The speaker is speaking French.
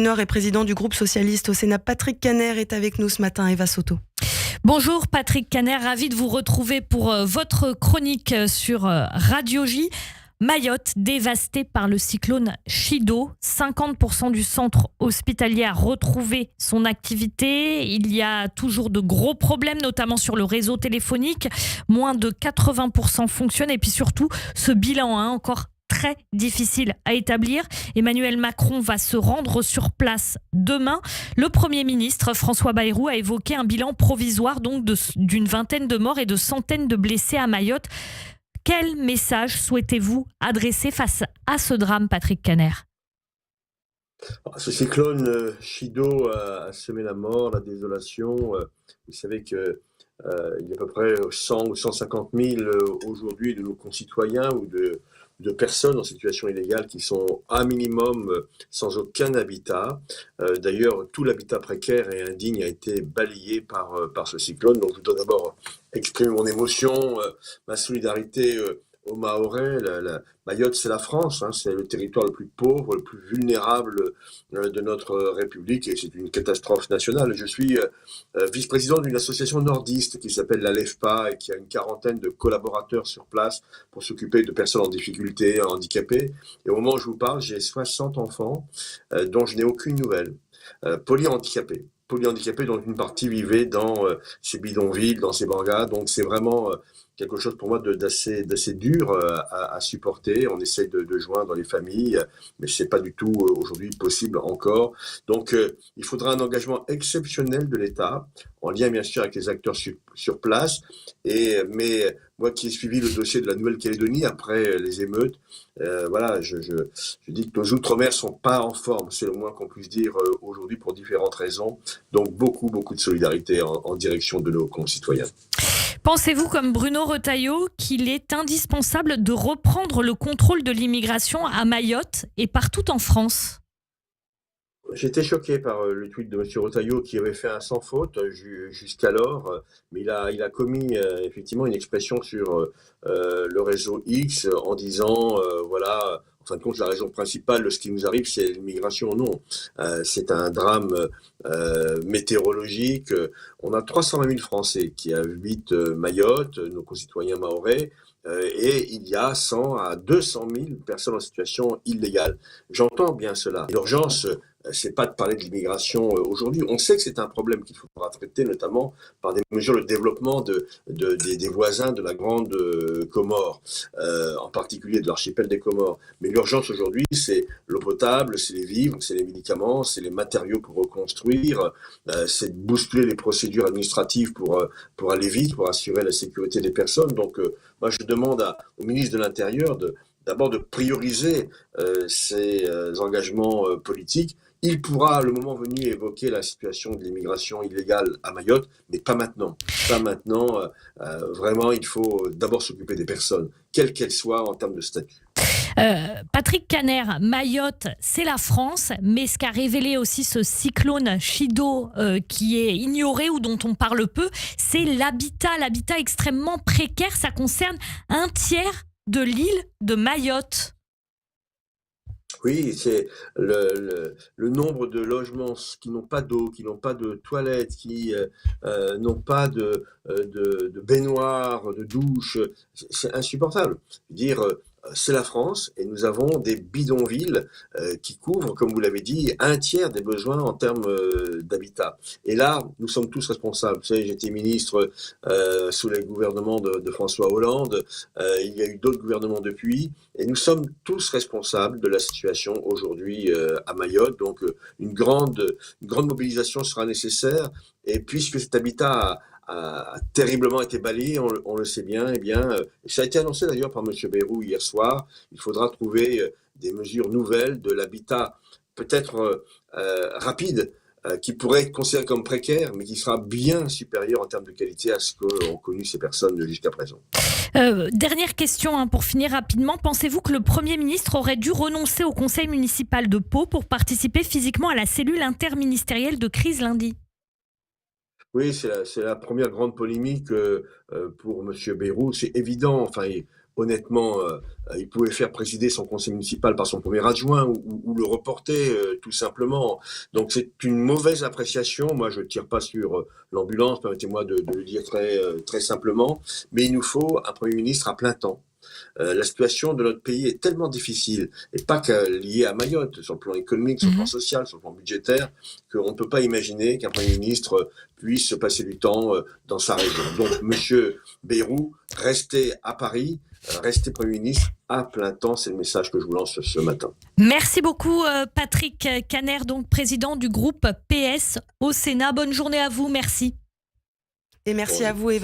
Nord et président du groupe socialiste au Sénat. Patrick Caner est avec nous ce matin, Eva Soto. Bonjour Patrick Caner, ravi de vous retrouver pour votre chronique sur Radio J. Mayotte, dévastée par le cyclone Chido. 50% du centre hospitalier a retrouvé son activité. Il y a toujours de gros problèmes, notamment sur le réseau téléphonique. Moins de 80% fonctionnent. Et puis surtout, ce bilan encore très difficile à établir. Emmanuel Macron va se rendre sur place demain. Le Premier ministre François Bayrou a évoqué un bilan provisoire donc d'une vingtaine de morts et de centaines de blessés à Mayotte. Quel message souhaitez-vous adresser face à ce drame, Patrick Caner ? Ce cyclone Chido a semé la mort, la désolation. Vous savez qu'il y a à peu près 100 ou 150 000 aujourd'hui de nos concitoyens ou de personnes en situation illégale qui sont à minimum sans aucun habitat. D'ailleurs, tout l'habitat précaire et indigne a été balayé par ce cyclone. Donc je dois d'abord exprimer mon émotion, ma solidarité aux Mahorais. Mayotte, c'est la France, c'est le territoire le plus pauvre, le plus vulnérable de notre République, et c'est une catastrophe nationale. Je suis vice-président d'une association nordiste qui s'appelle la LEFPA et qui a une quarantaine de collaborateurs sur place pour s'occuper de personnes en difficulté, handicapées. Et au moment où je vous parle, j'ai 60 enfants dont je n'ai aucune nouvelle, polyhandicapés, dont une partie vivait dans ces bidonvilles, dans ces bargas. Donc c'est vraiment quelque chose pour moi d'assez dur à supporter. On essaye de joindre les familles, mais c'est pas du tout aujourd'hui possible encore. Donc il faudra un engagement exceptionnel de l'État, en lien bien sûr avec les acteurs sur place. Mais moi qui ai suivi le dossier de la Nouvelle-Calédonie après les émeutes, voilà, je dis que nos outre-mer sont pas en forme, c'est le moins qu'on puisse dire aujourd'hui pour différentes raisons. Donc beaucoup de solidarité en direction de nos concitoyens. Pensez-vous, comme Bruno Retailleau, qu'il est indispensable de reprendre le contrôle de l'immigration à Mayotte et partout en France ? J'étais choqué par le tweet de M. Retailleau qui avait fait un sans faute jusqu'alors, mais il a commis effectivement une expression sur le réseau X en disant voilà, en fin de compte, la raison principale de ce qui nous arrive, c'est l'immigration. Non, c'est un drame météorologique. On a 320 000 Français qui habitent Mayotte, nos concitoyens mahorais, et il y a 100 à 200 000 personnes en situation illégale. J'entends bien cela. L'urgence, c'est pas de parler de l'immigration aujourd'hui. On sait que c'est un problème qu'il faudra traiter, notamment par des mesures de développement des voisins de la Grande Comore, en particulier de l'archipel des Comores. Mais l'urgence aujourd'hui, c'est l'eau potable, c'est les vivres, c'est les médicaments, c'est les matériaux pour reconstruire, c'est de bousculer les procédures administratives pour aller vite, pour assurer la sécurité des personnes. Donc, moi, je demande au ministre de l'Intérieur d'abord de prioriser ces engagements politiques. Il pourra, le moment venu, évoquer la situation de l'immigration illégale à Mayotte, mais pas maintenant. Pas maintenant. Vraiment, il faut d'abord s'occuper des personnes, quelles qu'elles soient en termes de statut. Patrick Caner, Mayotte, c'est la France, mais ce qu'a révélé aussi ce cyclone Chido qui est ignoré ou dont on parle peu, c'est l'habitat extrêmement précaire. Ça concerne un tiers de l'île de Mayotte. Oui, c'est le nombre de logements qui n'ont pas d'eau, qui n'ont pas de toilettes, qui n'ont pas de baignoire, de douche. C'est insupportable. Dire, c'est la France et nous avons des bidonvilles qui couvrent, comme vous l'avez dit, un tiers des besoins en termes d'habitat. Et là, nous sommes tous responsables. Vous savez, j'étais ministre sous les gouvernements de François Hollande. Il y a eu d'autres gouvernements depuis. Et nous sommes tous responsables de la situation aujourd'hui à Mayotte. Donc, une grande mobilisation sera nécessaire. Et puisque cet habitat a terriblement été balayé, on le sait bien, ça a été annoncé d'ailleurs par M. Bayrou hier soir, il faudra trouver des mesures nouvelles de l'habitat, peut-être rapide, qui pourrait être considéré comme précaire, mais qui sera bien supérieur en termes de qualité à ce qu'ont connu ces personnes jusqu'à présent. Dernière question pour finir rapidement. Pensez-vous que le Premier ministre aurait dû renoncer au conseil municipal de Pau pour participer physiquement à la cellule interministérielle de crise lundi ? Oui, c'est la première grande polémique pour M. Bayrou. C'est évident. Enfin, honnêtement, il pouvait faire présider son conseil municipal par son premier adjoint ou le reporter tout simplement. Donc c'est une mauvaise appréciation. Moi, je ne tire pas sur l'ambulance, permettez-moi de le dire très simplement, mais il nous faut un Premier ministre à plein temps. La situation de notre pays est tellement difficile, et pas que liée à Mayotte, sur le plan économique, sur le plan social, sur le plan budgétaire, qu'on ne peut pas imaginer qu'un Premier ministre puisse se passer du temps dans sa région. Donc, Monsieur Bayrou, restez à Paris, restez Premier ministre à plein temps, c'est le message que je vous lance ce matin. Merci beaucoup Patrick Caner, donc président du groupe PS au Sénat. Bonne journée à vous, merci. Et merci à vous, Eva.